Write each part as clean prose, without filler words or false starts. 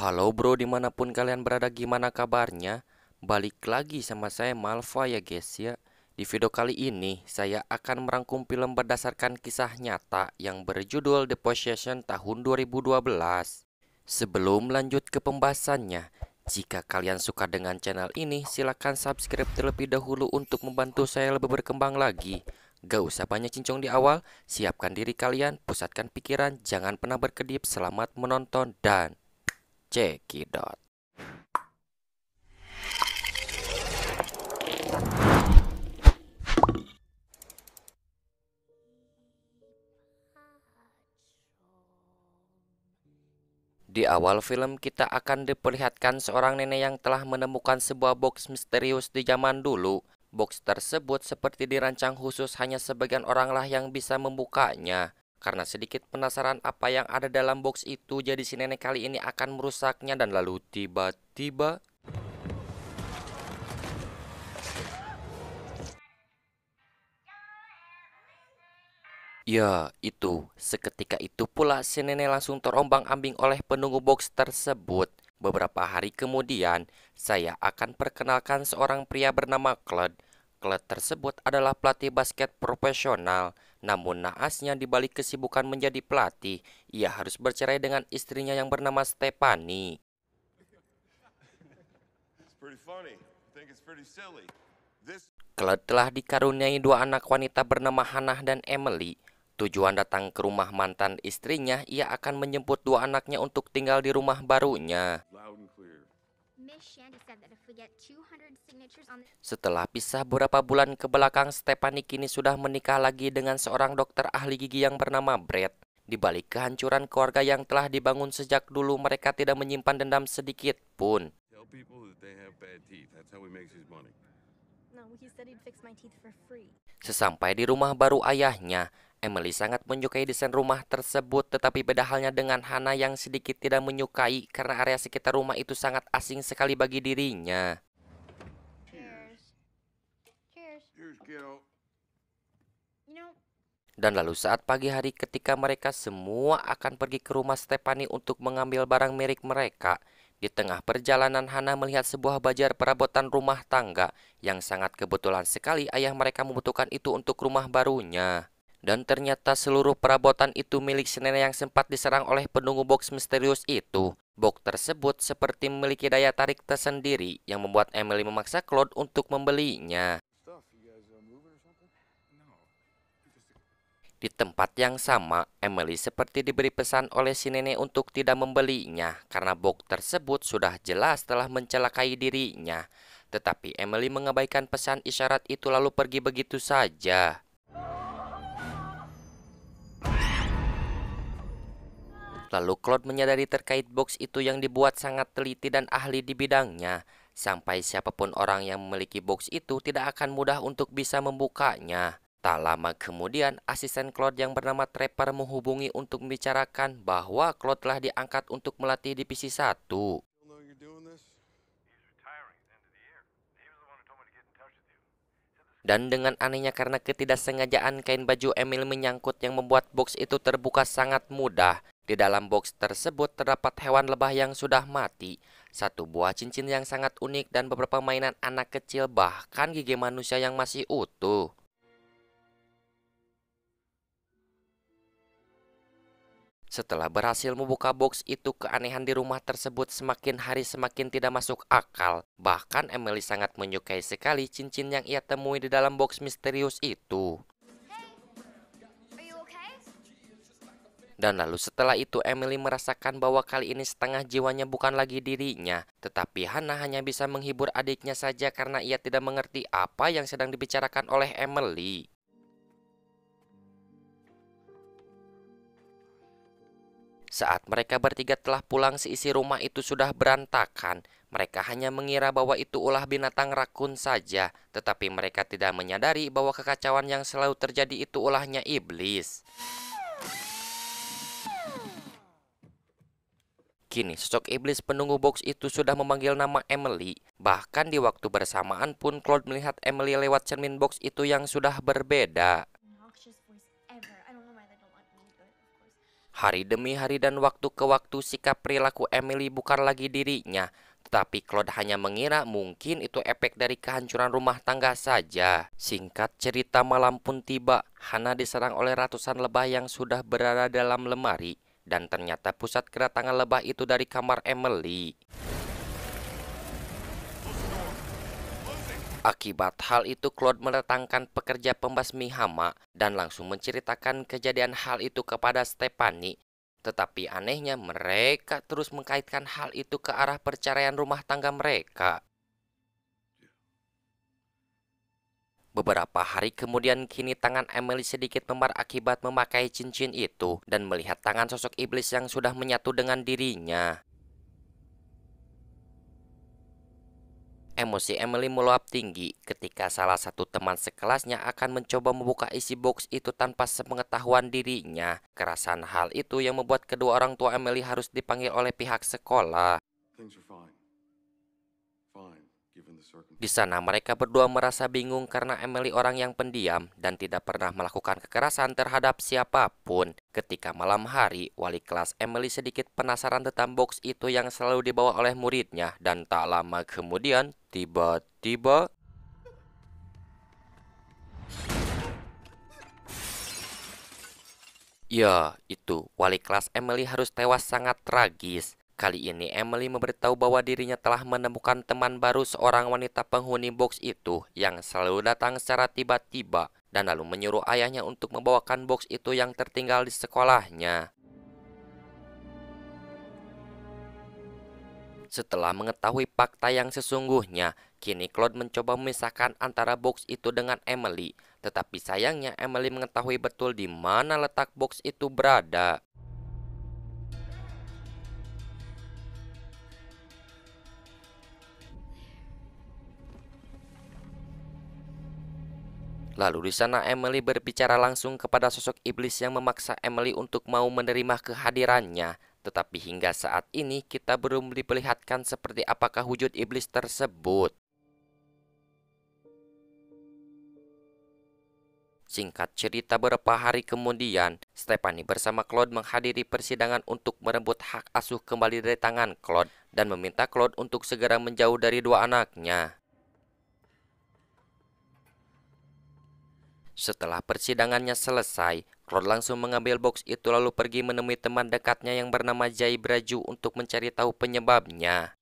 Halo bro, dimanapun kalian berada, gimana kabarnya? Balik lagi sama saya Malva ya guys ya. Di video kali ini saya akan merangkum film berdasarkan kisah nyata yang berjudul The Possession tahun 2012. Sebelum lanjut ke pembahasannya, jika kalian suka dengan channel ini, silahkan subscribe terlebih dahulu untuk membantu saya lebih berkembang lagi. Gak usah banyak cincong di awal, siapkan diri kalian, pusatkan pikiran, jangan pernah berkedip, selamat menonton dan cekidot. Di awal film kita akan diperlihatkan seorang nenek yang telah menemukan sebuah box misterius di zaman dulu. Box tersebut seperti dirancang khusus, hanya sebagian oranglah yang bisa membukanya. Karena sedikit penasaran apa yang ada dalam box itu, jadi si nenek kali ini akan merusaknya dan lalu tiba-tiba ya, itu. Seketika itu pula si nenek langsung terombang-ambing oleh penunggu box tersebut. Beberapa hari kemudian, saya akan perkenalkan seorang pria bernama Claude. Claude tersebut adalah pelatih basket profesional. Namun naasnya di balik kesibukan menjadi pelatih, ia harus bercerai dengan istrinya yang bernama Stephanie. Claude telah dikaruniai dua anak wanita bernama Hannah dan Emily. Tujuan datang ke rumah mantan istrinya, ia akan menjemput dua anaknya untuk tinggal di rumah barunya. Setelah pisah beberapa bulan ke belakang, Stephanie kini sudah menikah lagi dengan seorang dokter ahli gigi yang bernama Brett. Di balik kehancuran keluarga yang telah dibangun sejak dulu, mereka tidak menyimpan dendam sedikit pun. Sesampai di rumah baru ayahnya, Emily sangat menyukai desain rumah tersebut, tetapi beda halnya dengan Hannah yang sedikit tidak menyukai karena area sekitar rumah itu sangat asing sekali bagi dirinya. Dan lalu saat pagi hari ketika mereka semua akan pergi ke rumah Stephanie untuk mengambil barang milik mereka, di tengah perjalanan Hannah melihat sebuah bajar perabotan rumah tangga yang sangat kebetulan sekali ayah mereka membutuhkan itu untuk rumah barunya. Dan ternyata seluruh perabotan itu milik si nenek yang sempat diserang oleh penunggu box misterius itu. Box tersebut seperti memiliki daya tarik tersendiri yang membuat Emily memaksa Claude untuk membelinya. Di tempat yang sama, Emily seperti diberi pesan oleh si nenek untuk tidak membelinya karena box tersebut sudah jelas telah mencelakai dirinya. Tetapi Emily mengabaikan pesan isyarat itu lalu pergi begitu saja. Lalu Claude menyadari terkait box itu yang dibuat sangat teliti dan ahli di bidangnya. Sampai siapapun orang yang memiliki box itu tidak akan mudah untuk bisa membukanya. Tak lama kemudian, asisten Claude yang bernama Trevor menghubungi untuk membicarakan bahwa Claude telah diangkat untuk melatih divisi 1. Dan dengan anehnya karena ketidaksengajaan, kain baju Emil menyangkut yang membuat box itu terbuka sangat mudah. Di dalam box tersebut terdapat hewan lebah yang sudah mati, satu buah cincin yang sangat unik, dan beberapa mainan anak kecil, bahkan gigi manusia yang masih utuh. Setelah berhasil membuka box itu, keanehan di rumah tersebut semakin hari semakin tidak masuk akal. Bahkan Emily sangat menyukai sekali cincin yang ia temui di dalam box misterius itu. Dan lalu setelah itu Emily merasakan bahwa kali ini setengah jiwanya bukan lagi dirinya, tetapi Hannah hanya bisa menghibur adiknya saja karena ia tidak mengerti apa yang sedang dibicarakan oleh Emily. Saat mereka bertiga telah pulang, seisi rumah itu sudah berantakan. Mereka hanya mengira bahwa itu ulah binatang rakun saja, tetapi mereka tidak menyadari bahwa kekacauan yang selalu terjadi itu ulahnya iblis. Kini sosok iblis penunggu box itu sudah memanggil nama Emily. Bahkan di waktu bersamaan pun Claude melihat Emily lewat cermin box itu yang sudah berbeda. Hari demi hari dan waktu ke waktu sikap perilaku Emily bukan lagi dirinya, tetapi Claude hanya mengira mungkin itu efek dari kehancuran rumah tangga saja. Singkat cerita, malam pun tiba. Hana diserang oleh ratusan lebah yang sudah berada dalam lemari, dan ternyata pusat kedatangan lebah itu dari kamar Emily. Akibat hal itu, Claude mendatangkan pekerja pembasmi hama dan langsung menceritakan kejadian hal itu kepada Stephanie. Tetapi anehnya, mereka terus mengkaitkan hal itu ke arah perceraian rumah tangga mereka. Beberapa hari kemudian, kini tangan Emily sedikit memar akibat memakai cincin itu dan melihat tangan sosok iblis yang sudah menyatu dengan dirinya. Emosi Emily meluap tinggi ketika salah satu teman sekelasnya akan mencoba membuka isi box itu tanpa sepengetahuan dirinya. Kerasan hal itu yang membuat kedua orang tua Emily harus dipanggil oleh pihak sekolah. Di sana mereka berdua merasa bingung karena Emily orang yang pendiam dan tidak pernah melakukan kekerasan terhadap siapapun. Ketika malam hari, wali kelas Emily sedikit penasaran tentang box itu yang selalu dibawa oleh muridnya, dan tak lama kemudian tiba-tiba ya, itu wali kelas Emily harus tewas sangat tragis. Kali ini Emily memberitahu bahwa dirinya telah menemukan teman baru, seorang wanita penghuni box itu yang selalu datang secara tiba-tiba dan lalu menyuruh ayahnya untuk membawakan box itu yang tertinggal di sekolahnya. Setelah mengetahui fakta yang sesungguhnya, kini Claude mencoba memisahkan antara box itu dengan Emily. Tetapi sayangnya Emily mengetahui betul di mana letak box itu berada. Lalu di sana Emily berbicara langsung kepada sosok iblis yang memaksa Emily untuk mau menerima kehadirannya. Tetapi hingga saat ini kita belum diperlihatkan seperti apakah wujud iblis tersebut. Singkat cerita, beberapa hari kemudian, Stephanie bersama Claude menghadiri persidangan untuk merebut hak asuh kembali dari tangan Claude dan meminta Claude untuk segera menjauh dari dua anaknya. Setelah persidangannya selesai, Claude langsung mengambil box itu lalu pergi menemui teman dekatnya yang bernama Jay Braju untuk mencari tahu penyebabnya.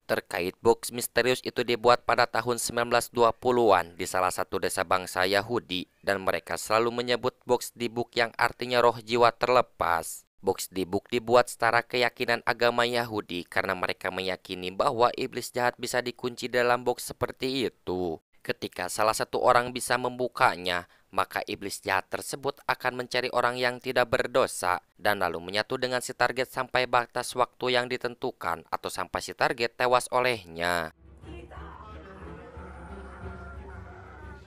Terkait box misterius itu dibuat pada tahun 1920-an di salah satu desa bangsa Yahudi dan mereka selalu menyebut box di book yang artinya roh jiwa terlepas. Box di book dibuat setara keyakinan agama Yahudi karena mereka meyakini bahwa iblis jahat bisa dikunci dalam box seperti itu. Ketika salah satu orang bisa membukanya, maka iblis jahat tersebut akan mencari orang yang tidak berdosa dan lalu menyatu dengan si target sampai batas waktu yang ditentukan atau sampai si target tewas olehnya.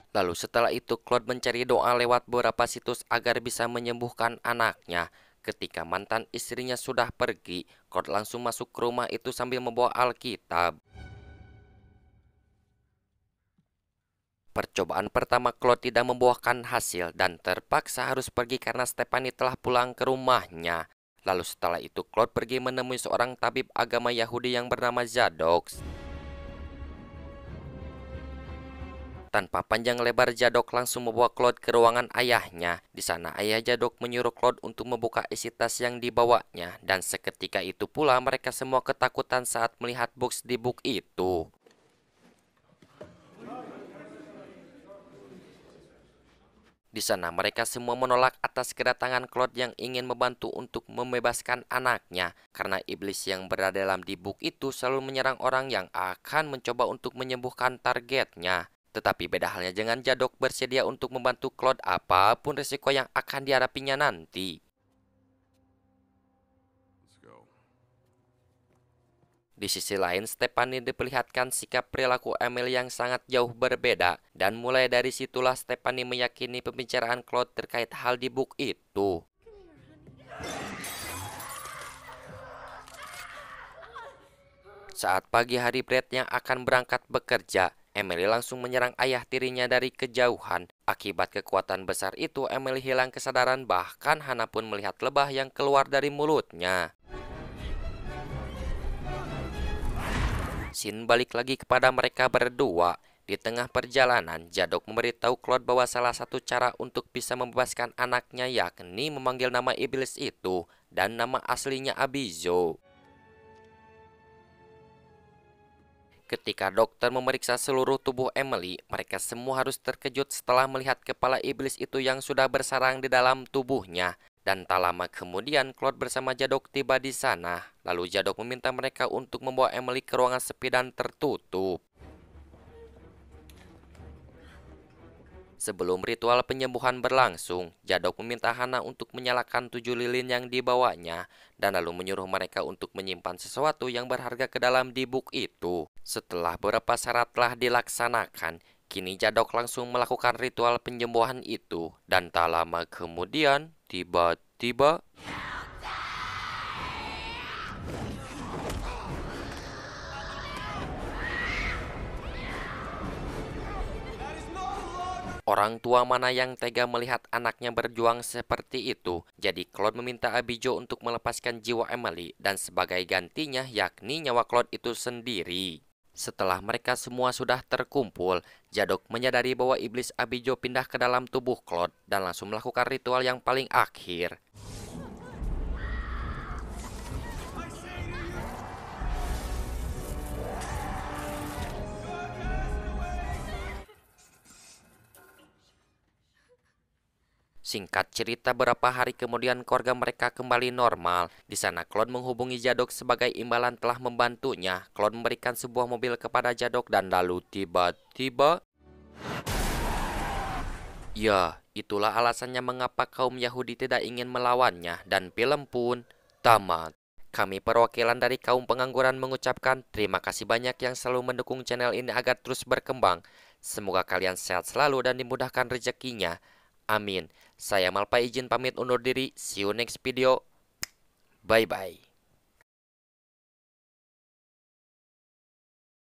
Lalu setelah itu Claude mencari doa lewat beberapa situs agar bisa menyembuhkan anaknya. Ketika mantan istrinya sudah pergi, Claude langsung masuk ke rumah itu sambil membawa Alkitab. Percobaan pertama Claude tidak membuahkan hasil dan terpaksa harus pergi karena Stephanie telah pulang ke rumahnya. Lalu setelah itu Claude pergi menemui seorang tabib agama Yahudi yang bernama Zadok. Tanpa panjang lebar, Zadok langsung membawa Claude ke ruangan ayahnya. Di sana ayah Zadok menyuruh Claude untuk membuka isi tas yang dibawanya. Dan seketika itu pula mereka semua ketakutan saat melihat box di book itu. Di sana mereka semua menolak atas kedatangan Claude yang ingin membantu untuk membebaskan anaknya. Karena iblis yang berada dalam di book itu selalu menyerang orang yang akan mencoba untuk menyembuhkan targetnya. Tetapi beda halnya dengan Zadok bersedia untuk membantu Claude apapun risiko yang akan dihadapinya nanti. Di sisi lain, Stephanie diperlihatkan sikap perilaku Emily yang sangat jauh berbeda. Dan mulai dari situlah Stephanie meyakini pembicaraan Claude terkait hal di book itu. Saat pagi hari Brad yang akan berangkat bekerja, Emily langsung menyerang ayah tirinya dari kejauhan. Akibat kekuatan besar itu, Emily hilang kesadaran, bahkan Hana pun melihat lebah yang keluar dari mulutnya. Scene balik lagi kepada mereka berdua. Di tengah perjalanan, Jadok memberitahu Claude bahwa salah satu cara untuk bisa membebaskan anaknya yakni memanggil nama iblis itu dan nama aslinya Abizo. Ketika dokter memeriksa seluruh tubuh Emily, mereka semua harus terkejut setelah melihat kepala iblis itu yang sudah bersarang di dalam tubuhnya. Dan tak lama kemudian, Claude bersama Jadok tiba di sana. Lalu Jadok meminta mereka untuk membawa Emily ke ruangan sepi dan tertutup. Sebelum ritual penyembuhan berlangsung, Jadok meminta Hana untuk menyalakan 7 lilin yang dibawanya, dan lalu menyuruh mereka untuk menyimpan sesuatu yang berharga ke dalam dibuk itu. Setelah beberapa syarat telah dilaksanakan, kini Jadok langsung melakukan ritual penyembuhan itu, dan tak lama kemudian, tiba-tiba orang tua mana yang tega melihat anaknya berjuang seperti itu? Jadi Claude meminta Abijo untuk melepaskan jiwa Emily dan sebagai gantinya yakni nyawa Claude itu sendiri. Setelah mereka semua sudah terkumpul, Jadok menyadari bahwa iblis Abijo pindah ke dalam tubuh Claude dan langsung melakukan ritual yang paling akhir. Singkat cerita, beberapa hari kemudian keluarga mereka kembali normal. Di sana Claude menghubungi Jadok sebagai imbalan telah membantunya. Claude memberikan sebuah mobil kepada Jadok dan lalu tiba-tiba, ya, itulah alasannya mengapa kaum Yahudi tidak ingin melawannya dan film pun tamat. Kami perwakilan dari kaum pengangguran mengucapkan terima kasih banyak yang selalu mendukung channel ini agar terus berkembang. Semoga kalian sehat selalu dan dimudahkan rezekinya. Amin. Saya Malpa izin pamit undur diri. See you next video. Bye-bye.